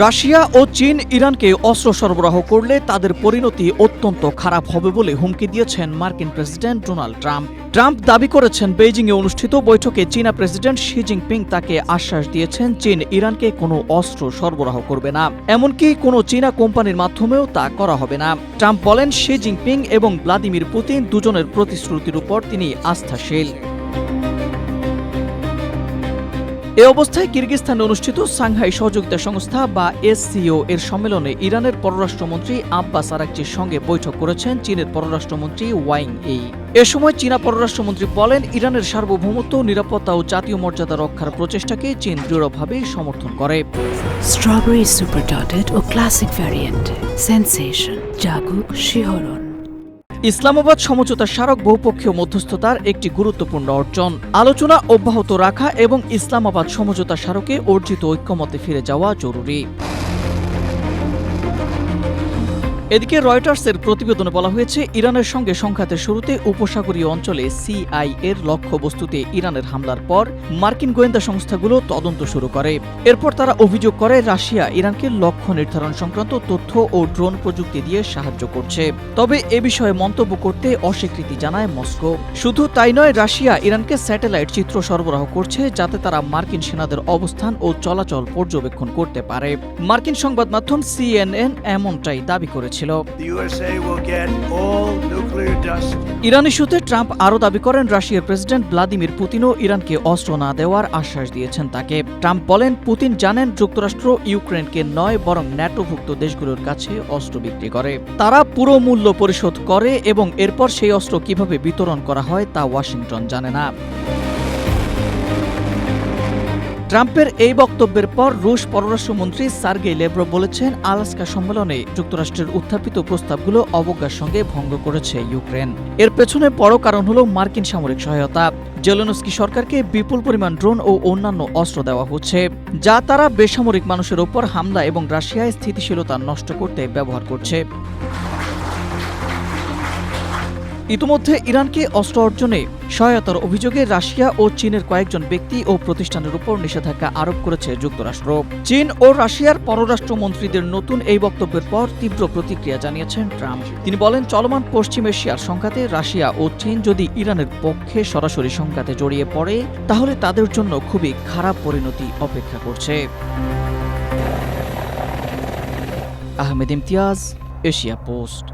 Russia ও চীন ইরানকে অস্ত্র সরবরাহ করলে তাদের পরিণতি অত্যন্ত খারাপ হবে বলে হুমকি দিয়েছেন মার্কিন প্রেসিডেন্ট ডোনাল্ড ট্রাম্প। ট্রাম্প দাবি করেছেন, বেইজিংয়ে অনুষ্ঠিত বৈঠকে চীনা প্রেসিডেন্ট শি জিনপিং তাকে আশ্বাস দিয়েছেন চীন ইরানকে কোনো অস্ত্র সরবরাহ করবে না, এমনকি কোনো চীনা কোম্পানির মাধ্যমেও তা করা হবে না। ট্রাম্প বলেন, শি জিনপিং এবং ভ্লাদিমির পুতিন দুজনের প্রতিশ্রুতির উপর তিনি আস্থাশীল। এ অবস্থায় কিরগিজস্তানে অনুষ্ঠিত সাংহাই সহযোগিতা সংস্থা বা এসসিও এর সম্মেলনে ইরানের পররাষ্ট্রমন্ত্রী আব্বাস আরাকচির সঙ্গে বৈঠক করেছেন চীনের পররাষ্ট্রমন্ত্রী ওয়াং ই। এ সময় চীনা পররাষ্ট্রমন্ত্রী বলেন, ইরানের সার্বভৌমত্ব, নিরাপত্তা ও জাতীয় মর্যাদা রক্ষার প্রচেষ্টাকে চীন দৃঢ়ভাবে সমর্থন করে। স্ট্রবেরি সুপার ডটেড ও ক্লাসিক ভ্যারিয়েন্ট সেন্সেশন জাগুক শিহরণ। ইসলামাবাদ সমঝোতা স্মারক বহুপক্ষীয় মধ্যস্থতার একটি গুরুত্বপূর্ণ অর্জন। আলোচনা অব্যাহত রাখা এবং ইসলামাবাদ সমঝোতা স্মারকে অর্জিত ঐক্যমতে ফিরে যাওয়া জরুরি। এদিকে রয়টার্সের প্রতিবেদনে বলা হয়েছে, ইরানের সঙ্গে সংঘাতের শুরুতে উপসাগরীয় অঞ্চলে সিআইএর লক্ষ্যবস্তুতে ইরানের হামলার পর মার্কিন গোয়েন্দা সংস্থাগুলো তদন্ত শুরু করে। এরপর তারা অভিযোগ করে রাশিয়া ইরানকে লক্ষ্য নির্ধারণ সংক্রান্ত তথ্য ও ড্রোন প্রযুক্তি দিয়ে সাহায্য করছে। তবে এ বিষয়ে মন্তব্য করতে অস্বীকৃতি জানায় মস্কো। শুধু তাই নয়, রাশিয়া ইরানকে স্যাটেলাইট চিত্র সরবরাহ করছে যাতে তারা মার্কিন সেনাদের অবস্থান ও চলাচল পর্যবেক্ষণ করতে পারে। মার্কিন সংবাদ মাধ্যম সিএনএন এমনটাই দাবি করেছে। ইরান ইস্যুতে ট্রাম্প আরও দাবি করেন, রাশিয়ার প্রেসিডেন্ট ভ্লাদিমির পুতিনও ইরানকে অস্ত্র না দেওয়ার আশ্বাস দিয়েছেন তাকে। ট্রাম্প বলেন, পুতিন জানেন যুক্তরাষ্ট্র ইউক্রেনকে নয় বরং ন্যাটোভুক্ত দেশগুলোর কাছে অস্ত্র বিক্রি করে। তারা পুরো মূল্য পরিশোধ করে এবং এরপর সেই অস্ত্র কিভাবে বিতরণ করা হয় তা ওয়াশিংটন জানে না। ট্রাম্পের এই বক্তব্যের পর রুশ পররাষ্ট্রমন্ত্রী সার্গেই লেভরভ বলেছেন, আলাস্কা সম্মেলনে যুক্তরাষ্ট্রের উত্থাপিত প্রস্তাবগুলো অবজ্ঞার সঙ্গে ভঙ্গ করেছে ইউক্রেন। এর পেছনে বড় কারণ হল মার্কিন সামরিক সহায়তা। জেলেনস্কি সরকারকে বিপুল পরিমাণ ড্রোন ও অন্যান্য অস্ত্র দেওয়া হচ্ছে, যা তারা বেসামরিক মানুষের ওপর হামলা এবং রাশিয়ায় স্থিতিশীলতা নষ্ট করতে ব্যবহার করছে। ইতিমধ্যে ইরানকে অস্ত্র অর্জনে সহায়তার অভিযোগে রাশিয়া ও চীনের কয়েকজন ব্যক্তি ও প্রতিষ্ঠানের উপর নিষেধাজ্ঞা আরোপ করেছে যুক্তরাষ্ট্র। চীন ও রাশিয়ার পররাষ্ট্রমন্ত্রীদের নতুন এই বক্তব্যের পর তীব্র প্রতিক্রিয়া জানিয়েছেন ট্রাম্প। তিনি বলেন, চলমান পশ্চিম এশিয়ার সংঘাতে রাশিয়া ও চীন যদি ইরানের পক্ষে সরাসরি সংঘাতে জড়িয়ে পড়ে, তাহলে তাদের জন্য খুবই খারাপ পরিণতি অপেক্ষা করছে। Ahmed Imtiaz, Asia post.